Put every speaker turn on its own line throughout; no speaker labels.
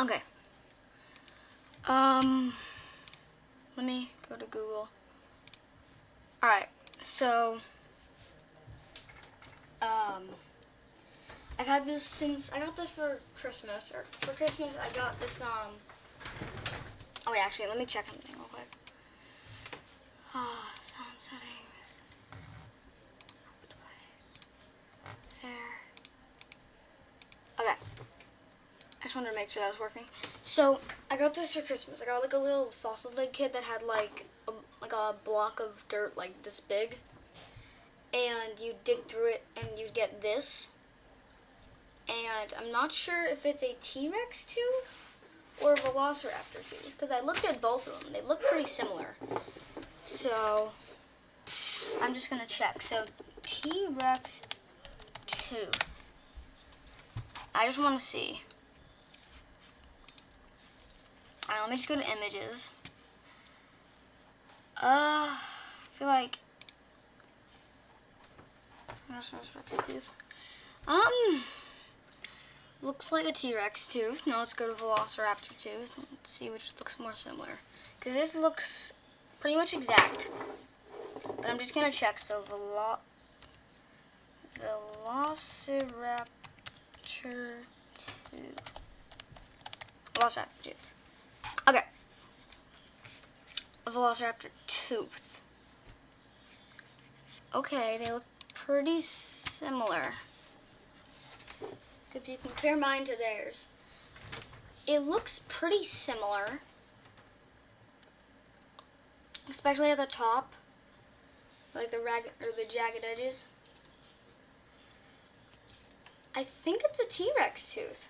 Okay. Let me go to Google. Alright, so, I've had this since, I got this for Christmas, or for Christmas I got this, oh wait, actually, let me check something real quick. Sound settings. There. Okay. I just wanted to make sure that was working. So, I got this for Christmas. I got like a little fossil leg kit that had like a block of dirt like this big. And you dig through it and you'd get this. And I'm not sure if it's a T-Rex tooth or a Velociraptor tooth, because I looked at both of them. They look pretty similar. So, I'm just going to check. So, T-Rex tooth. I just want to see. Alright, let me just go to images. I feel like Rex tooth. Looks like a T-Rex tooth. Now let's go to Velociraptor tooth. Let's see which looks more similar. Because this looks pretty much exact. But I'm just gonna check. So Velociraptor tooth. Velociraptor tooth. Okay. A Velociraptor tooth. Okay, they look pretty similar. If you compare mine to theirs, it looks pretty similar, especially at the top, like the jagged edges. I think it's a T-Rex tooth.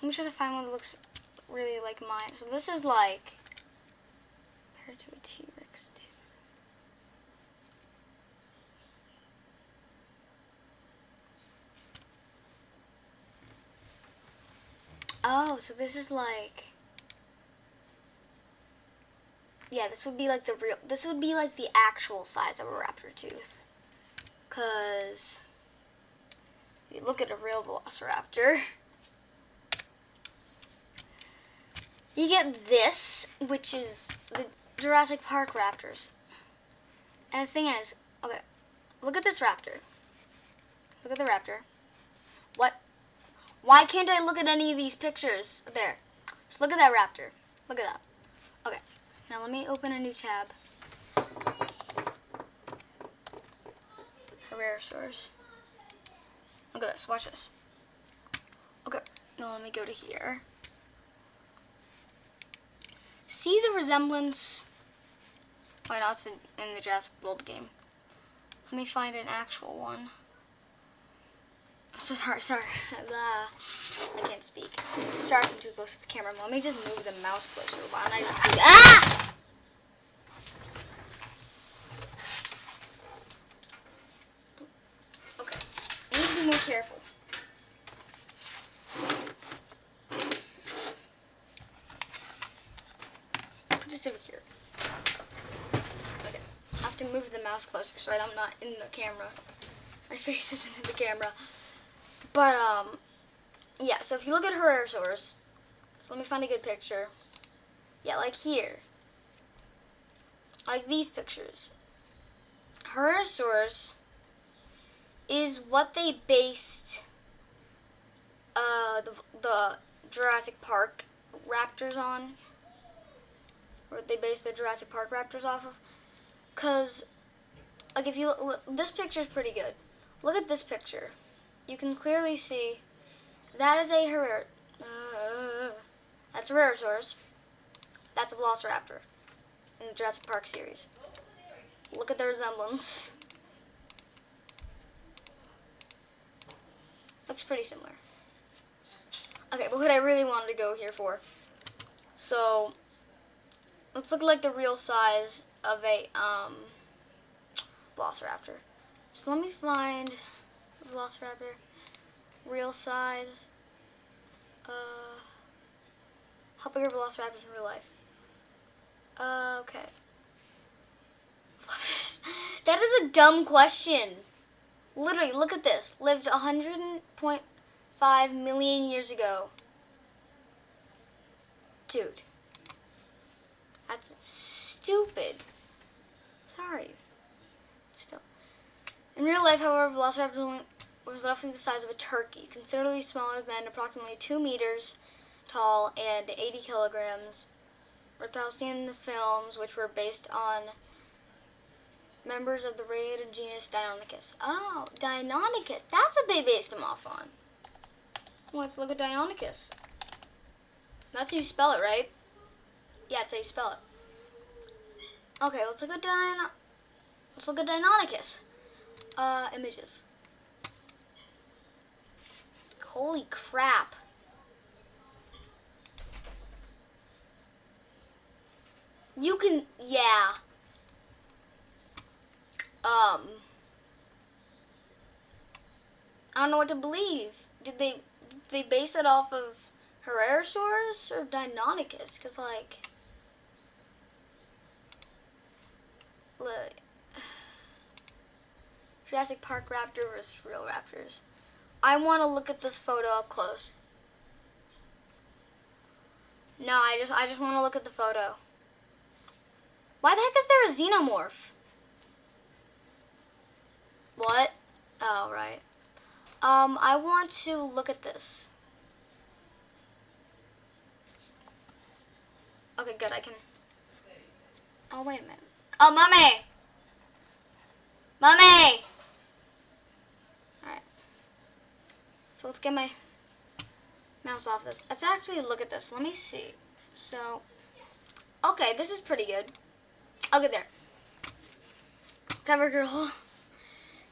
Let me try to find one that looks really like mine. So this is like compared to a T-Rex tooth. Oh, so this is like, yeah, this would be like the actual size of a raptor tooth. Cause if you look at a real velociraptor, you get this, which is the Jurassic Park raptors. And the thing is, okay, look at this raptor. Look at the raptor. What? Why can't I look at any of these pictures? There. Just look at that raptor. Look at that. Okay. Now let me open a new tab. Herrerasaurus. Look at this. Watch this. Okay. Now let me go to here. See the resemblance? Why not? It's in the Jurassic World game. Let me find an actual one. Sorry. I can't speak. Sorry if I'm too close to the camera. Let me just move the mouse closer. Why don't I just do ah! Okay. I need to be more careful. Put this over here. Okay. I have to move the mouse closer so I'm not in the camera. My face isn't in the camera. But, yeah, so if you look at Herrerasaurus, so let me find a good picture. Yeah, like here. Like these pictures. Herrerasaurus is what they based the Jurassic Park raptors on. Or they based the Jurassic Park raptors off of. Because, like, if you look, this picture is pretty good. Look at this picture. You can clearly see that is a that's a Herrerasaurus. That's a Velociraptor in the Jurassic Park series. Look at the resemblance. Looks pretty similar. Okay, but what I really wanted to go here for. So, let's look like the real size of a Velociraptor. So let me find a Velociraptor. Real size. How big are Velociraptors in real life? Okay. That is a dumb question. Literally, look at this. Lived 100.5 5 million years ago. Dude. That's stupid. Sorry. Still. In real life, however, Velociraptor was roughly the size of a turkey, considerably smaller than approximately 2 meters tall and 80 kilograms. Reptiles seen in the films, which were based on members of the related genus Deinonychus. Oh, Deinonychus. That's what they based them off on. Let's look at Deinonychus. That's how you spell it, right? Yeah, that's how you spell it. Okay, let's look at Deinonychus. Images. Holy crap. You can, yeah. I don't know what to believe. Did they base it off of Herrerasaurus or Deinonychus? Because, like, look. Jurassic Park raptor versus real raptors. I want to look at this photo up close. No, I just want to look at the photo. Why the heck is there a xenomorph? What? Oh, right. I want to look at this. Okay, good, I can. Oh, wait a minute. Oh, Mommy! Mommy! Alright. So let's get my mouse off this. Let's actually look at this. Let me see. So, okay, this is pretty good. Okay, there. Cover girl.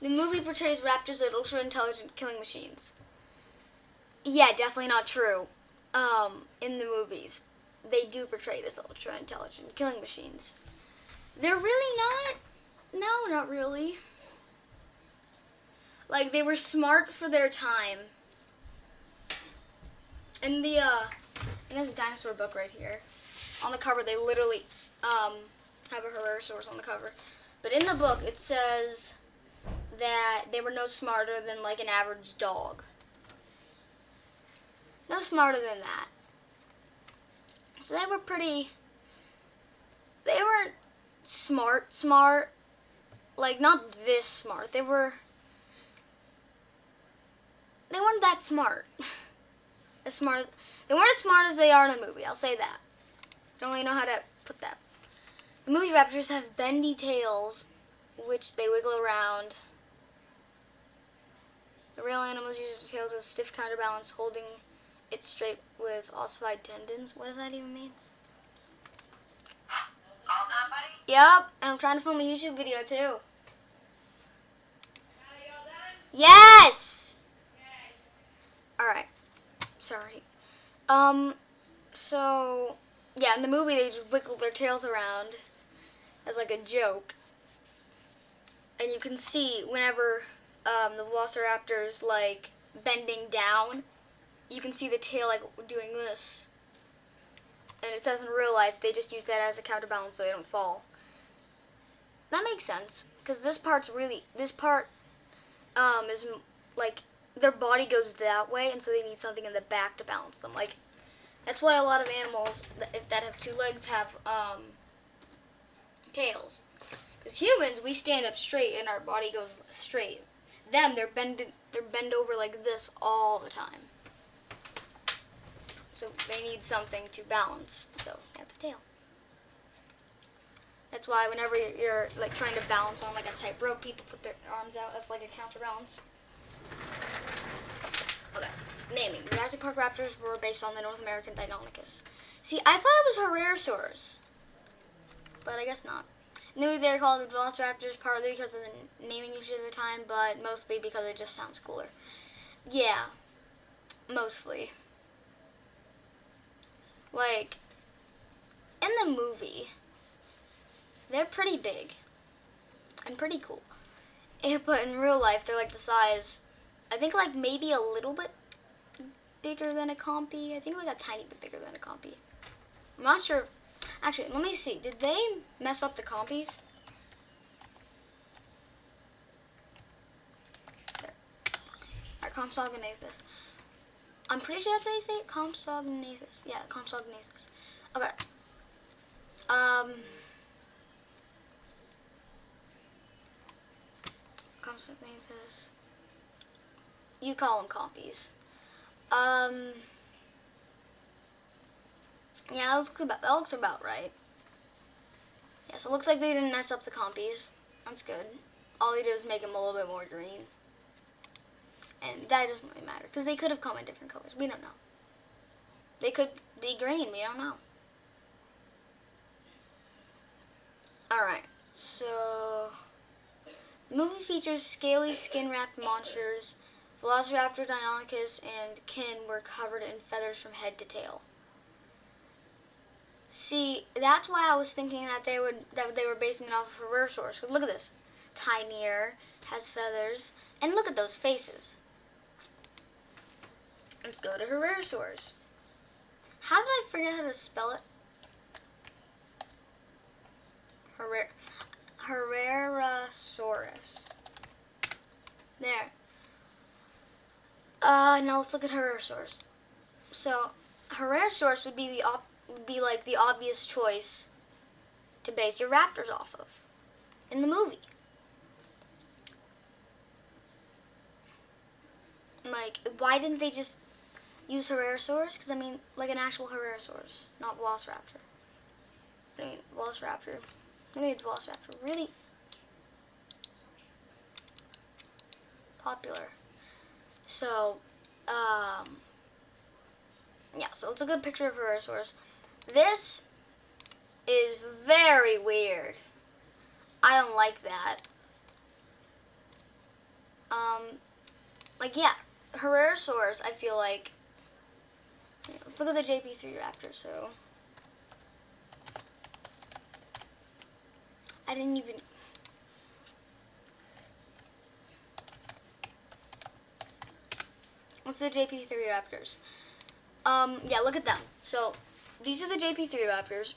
The movie portrays raptors as ultra-intelligent killing machines. Yeah, definitely not true. In the movies, they do portray it as ultra-intelligent killing machines. They're really not. No, not really. Like, they were smart for their time. In the, and there's a dinosaur book right here. On the cover, they literally, have a Herrerasaurus on the cover. But in the book, it says that they were no smarter than, like, an average dog. No smarter than that. So they were pretty, they weren't smart. Like, not this smart. They weren't that smart. They weren't as smart as they are in the movie, I'll say that. I don't really know how to put that. The movie raptors have bendy tails, which they wiggle around. The real animals use their tails as stiff counterbalance, holding it straight with ossified tendons. What does that even mean?
All done, buddy?
Yep, and I'm trying to film a YouTube video too.
Are you all done?
Yes!
Okay.
Alright. Sorry. So, yeah, in the movie they just wiggle their tails around as like a joke. And you can see whenever the velociraptor's like bending down, you can see the tail like doing this. And it says in real life they just use that as a counterbalance so they don't fall. That makes sense, because this part is like their body goes that way, and so they need something in the back to balance them. Like, that's why a lot of animals that have two legs have tails. Because humans, we stand up straight and our body goes straight. Them, they're bent over like this all the time. So they need something to balance. So they have the tail. That's why whenever you're like trying to balance on like a tight rope, people put their arms out as like a counterbalance. Okay, naming. The Jurassic Park raptors were based on the North American Deinonychus. See, I thought it was Herrerasaurus, but I guess not. In the movie, they're called the Velociraptors partly because of the naming issues at the time, but mostly because it just sounds cooler. Yeah, mostly. Like, in the movie, they're pretty big and pretty cool. But in real life, they're like the size, I think like maybe a little bit bigger than a compy. I think like a tiny bit bigger than a compy. I'm not sure. Actually, let me see. Did they mess up the compies? There. Alright, Comstock and this. I'm pretty sure that's how you say it. Compsognathus. Yeah, Compsognathus. Okay. Compsognathus. You call them compies. Yeah, that looks about right. Yeah, so it looks like they didn't mess up the compies. That's good. All they did was make them a little bit more green. And that doesn't really matter, because they could have come in different colors. We don't know. They could be green. We don't know. Alright, so... The movie features scaly, skin-wrapped monsters. Velociraptor, Deinonychus, and Kin were covered in feathers from head to tail. See, that's why I was thinking that they were basing it off of Herrerasaurus. Look at this. Tinier, has feathers, and look at those faces. Let's go to Herrerasaurus. How did I forget how to spell it? Herrerasaurus. There. Now let's look at Herrerasaurus. So, Herrerasaurus would be like the obvious choice to base your raptors off of in the movie. Like, why didn't they just use Herrerasaurus? Because, I mean, like an actual Herrerasaurus, not Velociraptor. I mean, Velociraptor. They made Velociraptor really popular. So, yeah, so it's a good picture of Herrerasaurus. This is very weird. I don't like that. Like, yeah, Herrerasaurus, I feel like, let's look at the JP3 Raptor, so, I didn't even, what's the JP3 Raptors? Yeah, look at them. So, these are the JP3 Raptors.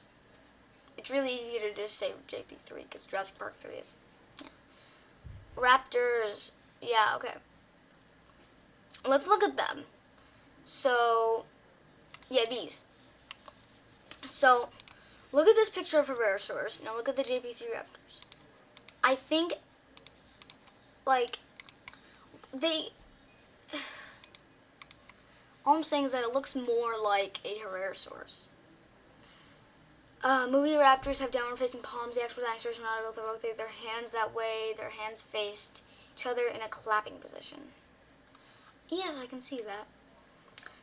It's really easy to just say JP3, because Jurassic Park 3 is, yeah. Raptors, yeah, okay. Let's look at them. So, yeah, these. So, look at this picture of Herrerasaurus. Now look at the JP3 Raptors. I think, like, all I'm saying is that it looks more like a Herrerasaurus. Movie raptors have downward-facing palms. The actual dinosaurs were not able to rotate their hands that way. Their hands faced each other in a clapping position. Yes, I can see that.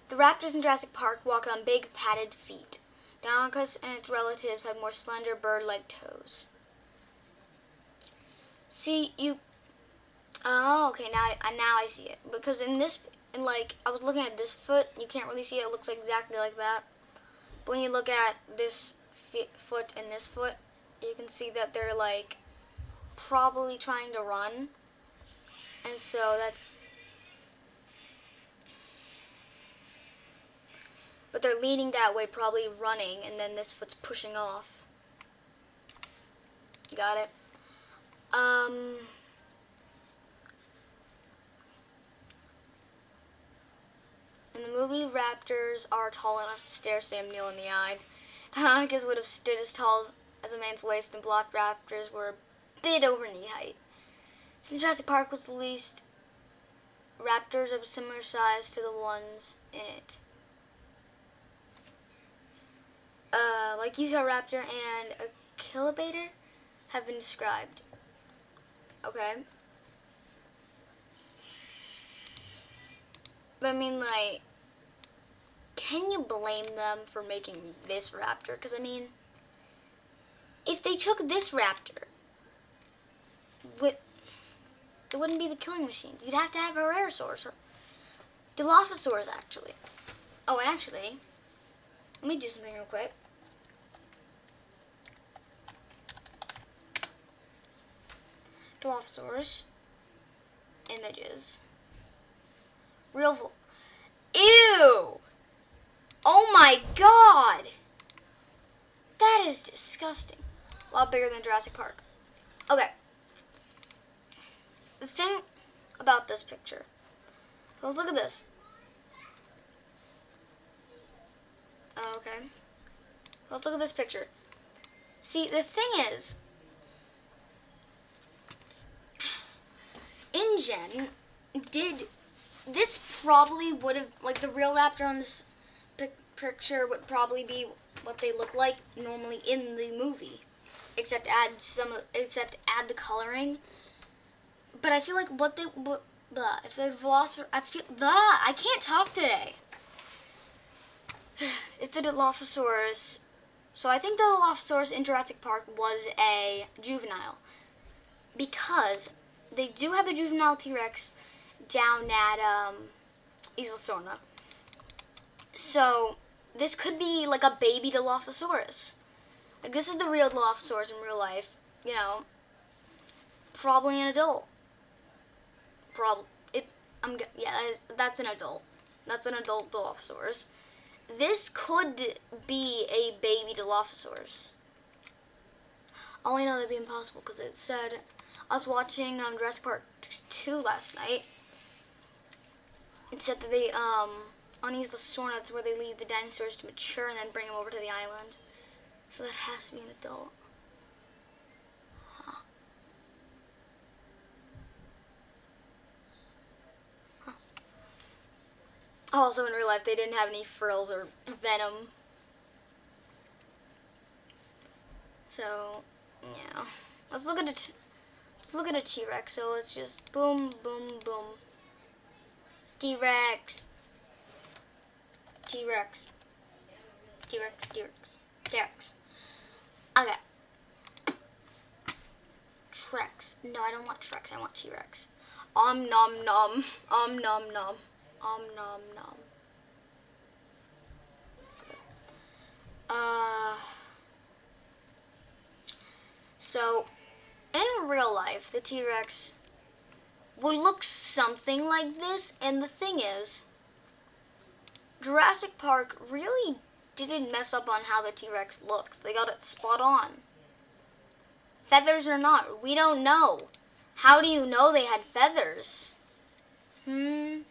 The raptors in Jurassic Park walked on big, padded feet. Deinonychus and its relatives had more slender, bird-like toes. See, oh, okay, now I see it. Because I was looking at this foot, you can't really see it. It looks exactly like that. But when you look at this foot and this foot, you can see that they're, like, probably trying to run. And so but they're leaning that way, probably running, and then this foot's pushing off. Got it? In the movie, raptors are tall enough to stare Sam Neill in the eye. Deinonychus would have stood as tall as a man's waist, and blocked raptors were a bit over knee height. Since Jurassic Park was released, raptors of a similar size to the ones in it. Like Utahraptor and Achillibator have been described. Okay? But I mean, like, can you blame them for making this raptor? Because, I mean, if they took this raptor, it wouldn't be the killing machines. You'd have to have Herrerasaurus or Dilophosaurus, actually. Oh, actually, let me do something real quick. Dilophosaurus. Images. Ew! Oh my god! That is disgusting. A lot bigger than Jurassic Park. Okay. The thing about this picture. So let's look at this. let's look at this picture. See, the thing is, InGen this probably would have, like, the real raptor on this picture would probably be what they look like normally in the movie, except add the coloring. But I feel like if the Velociraptor, I can't talk today. If the Dilophosaurus, so I think the Dilophosaurus in Jurassic Park was a juvenile, because they do have a juvenile T-Rex down at Isla Sorna. So this could be like a baby Dilophosaurus. Like, this is the real Dilophosaurus in real life. You know, probably an adult. That's an adult. That's an adult Dilophosaurus. This could be a baby Dilophosaurus. Oh, I know that'd be impossible because it said, I was watching Jurassic Park 2 last night. It said that they, on Isla Sorna, that's where they leave the dinosaurs to mature and then bring them over to the island. So that has to be an adult. Huh. Huh. Also, in real life, they didn't have any frills or venom. So, yeah. Let's look at a T-Rex. So let's just boom, boom, boom. T-Rex. T-Rex. T-Rex. T-Rex. T-Rex. Okay. Trex. No, I don't want Trex. I want T-Rex. Nom nom. Nom nom nom. Nom nom. So, in real life, the T-Rex would look something like this, and the thing is, Jurassic Park really didn't mess up on how the T-Rex looks. They got it spot on. Feathers or not, we don't know. How do you know they had feathers? They're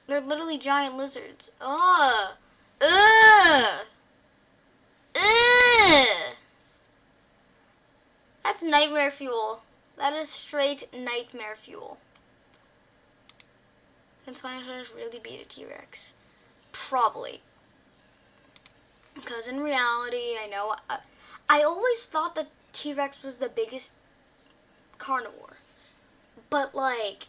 literally giant lizards. Ugh. Ugh. Ugh. That's nightmare fuel. That is straight nightmare fuel. Can Spinosaurus really beat a T-Rex? Probably. Because in reality, I know, I always thought that T-Rex was the biggest carnivore. But, like,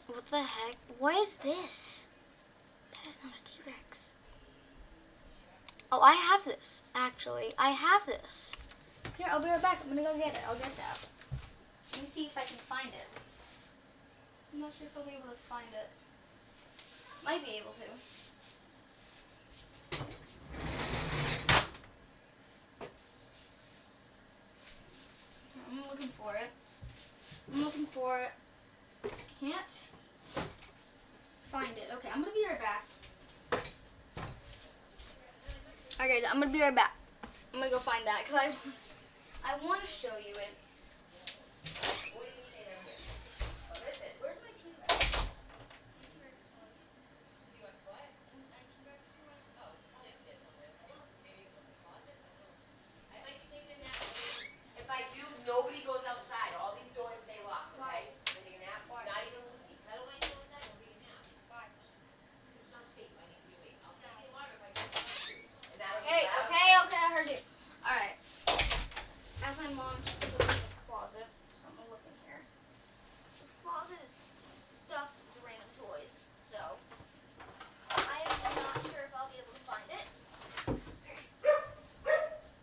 what the heck? What is this? That is not a T-Rex. Oh, I have this, actually. I have this. Here, I'll be right back. I'm gonna go get it. I'll get that. Let me see if I can find it. I'm not sure if I'll be able to find it. Might be able to. I'm looking for it. Can't find it. Okay, I'm gonna be right back. Okay, I'm gonna be right back. I'm gonna go find that because I want to show you it. What do you say there? Oh, that's it. Where's my T-Rex? T-Rex one. T-Rex what? T-Rex one. Oh, yeah, this one. Maybe it's in the closet. I don't know. I might be taking a nap. If I do, nobody goes outside. All these doors stay locked. Okay? I'm taking a nap. Why? Not even Lucy. I don't want you to go outside. I'm taking a nap. Why? It's not safe. I need to be awake. I'll set the alarm if I get and that'll okay, I heard you. Alright. As my mom just looked in the closet, so I'm gonna look in here. This closet is stuffed with random toys, so I am not sure if I'll be able to find it.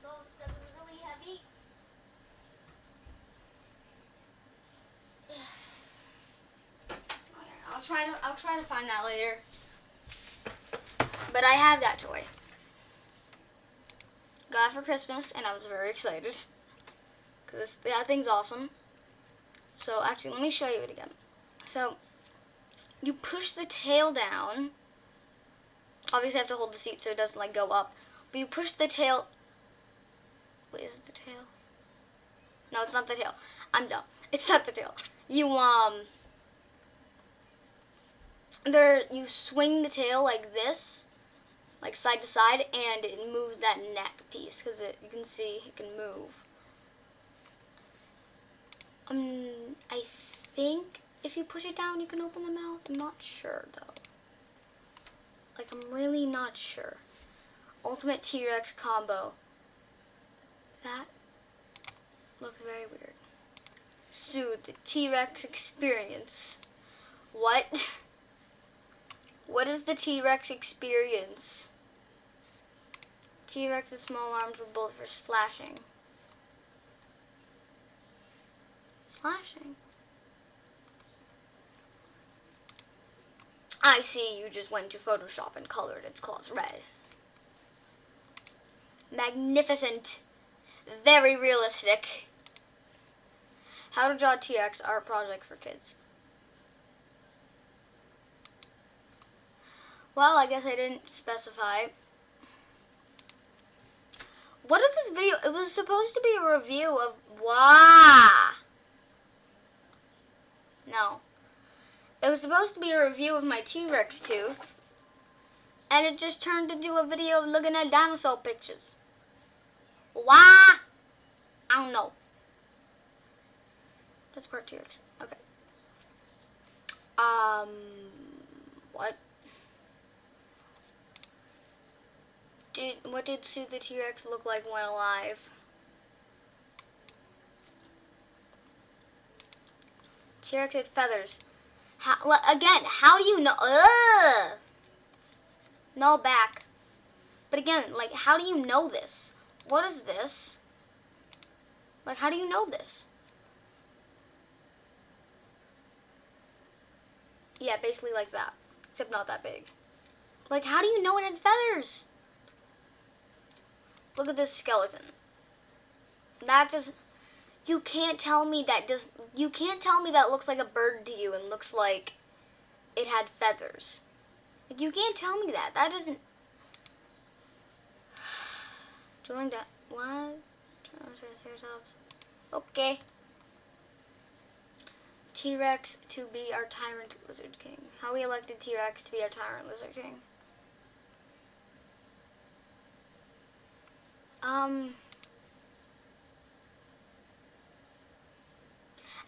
All this stuff is really heavy. Okay, I'll try to find that later. But I have that toy. Got it for Christmas, and I was very excited. Because that thing's awesome. So, actually, let me show you it again. So, you push the tail down. Obviously, I have to hold the seat so it doesn't, like, go up. But you push the tail. Wait, is it the tail? No, it's not the tail. I'm dumb. It's not the tail. You swing the tail like this. like side to side, and it moves that neck piece because you can see it can move. I think if you push it down, you can open the mouth. I'm not sure though. Like, I'm really not sure. Ultimate T-Rex combo. That looks very weird. Soothe the T-Rex experience. What? What is the T-Rex experience? T-Rex's small arms were built for slashing. Slashing? I see, you just went to Photoshop and colored its claws red. Magnificent. Very realistic. How to draw T-Rex art project for kids. Well, I guess I didn't specify. What is this video? It was supposed to be a review of... Wow. No. It was supposed to be a review of my T-Rex tooth. And it just turned into a video of looking at dinosaur pictures. Why? I don't know. That's part T-Rex. Okay. What? What did Sue the T-Rex look like when alive? T-Rex had feathers. Again, how do you know? Ugh! No, back. But again, like, how do you know this? What is this? Like, how do you know this? Yeah, basically like that. Except not that big. Like, how do you know it had feathers? Look at this skeleton. That just... You can't tell me that looks like a bird to you and looks like it had feathers. Like, you can't tell me that. That doesn't... Drilling down... What? Triceratops. Okay. T-Rex to be our tyrant lizard king. How we elected T-Rex to be our tyrant lizard king.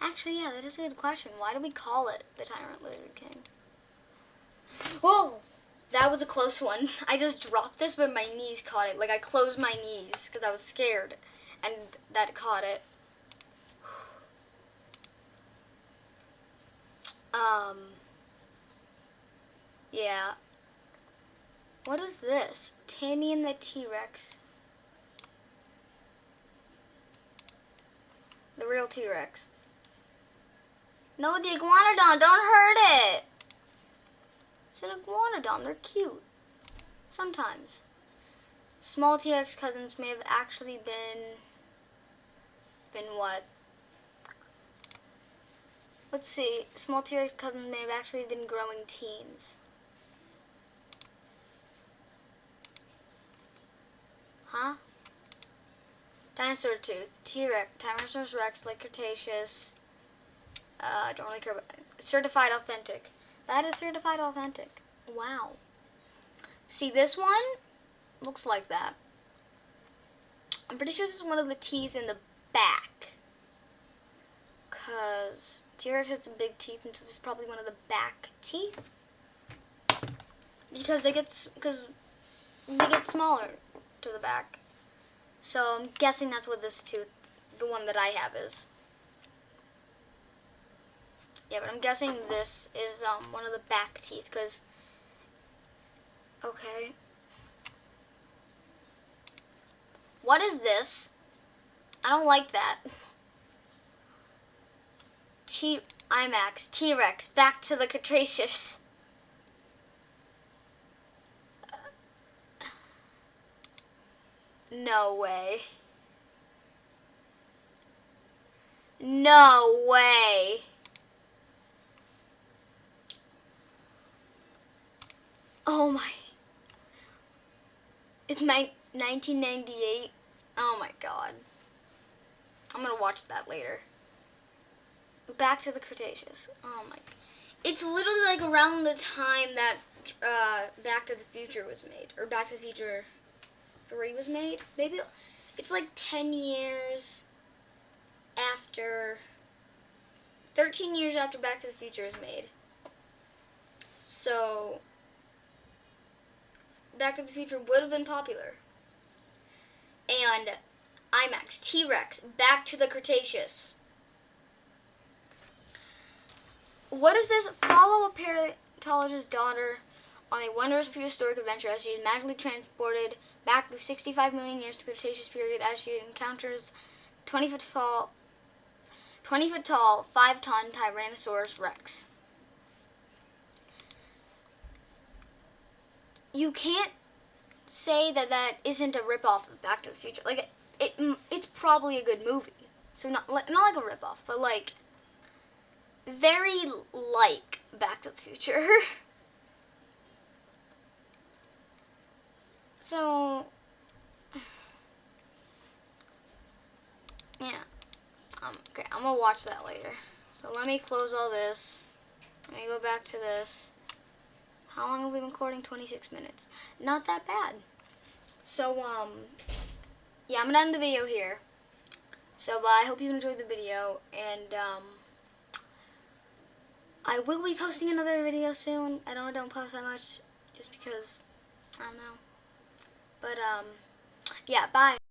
Actually, yeah, that is a good question. Why do we call it the Tyrant Lizard King? Whoa! That was a close one. I just dropped this, but my knees caught it. Like, I closed my knees because I was scared, and that caught it. Yeah. What is this? Tammy and the T-Rex. The real T-Rex. No, the iguanodon, don't hurt it! It's an iguanodon, they're cute. Sometimes. Small T-Rex cousins may have actually been what? Let's see. Small T-Rex cousins may have actually been growing teens. Huh? Dinosaur tooth. T-Rex. Tyrannosaurus Rex, like Cretaceous. I don't really care about it. Certified authentic. That is certified authentic. Wow. See, this one looks like that. I'm pretty sure this is one of the teeth in the back. Because T-Rex has some big teeth, and so this is probably one of the back teeth. Because they get smaller to the back. So I'm guessing that's what this tooth, the one that I have, is. Yeah, but I'm guessing this is one of the back teeth, because... Okay. What is this? I don't like that. IMAX, T-Rex, back to the Cretaceous. No way. No way. Oh my. It's 1998. Oh my god. I'm gonna watch that later. Back to the Cretaceous. Oh my. It's literally like around the time that Back to the Future was made, or Back to the Future 3 was made. Maybe it's like 10 years after, 13 years after Back to the Future was made. So, Back to the Future would have been popular. And IMAX, T-Rex, Back to the Cretaceous. What is this? Follow a paleontologist's daughter on a wondrous prehistoric adventure as she is magically transported back through 65 million years to the Cretaceous period as she encounters 20-foot tall, 5-ton Tyrannosaurus Rex. You can't say that that isn't a ripoff of Back to the Future. Like, it's probably a good movie. So not like a ripoff, but like very like Back to the Future. So yeah, okay, I'm gonna watch that later. So let me close all this. Let me go back to this. How long have we been recording? 26 minutes. Not that bad. So yeah, I'm gonna end the video here. So I hope you enjoyed the video, and I will be posting another video soon. I don't post that much just because I don't know. But yeah, bye.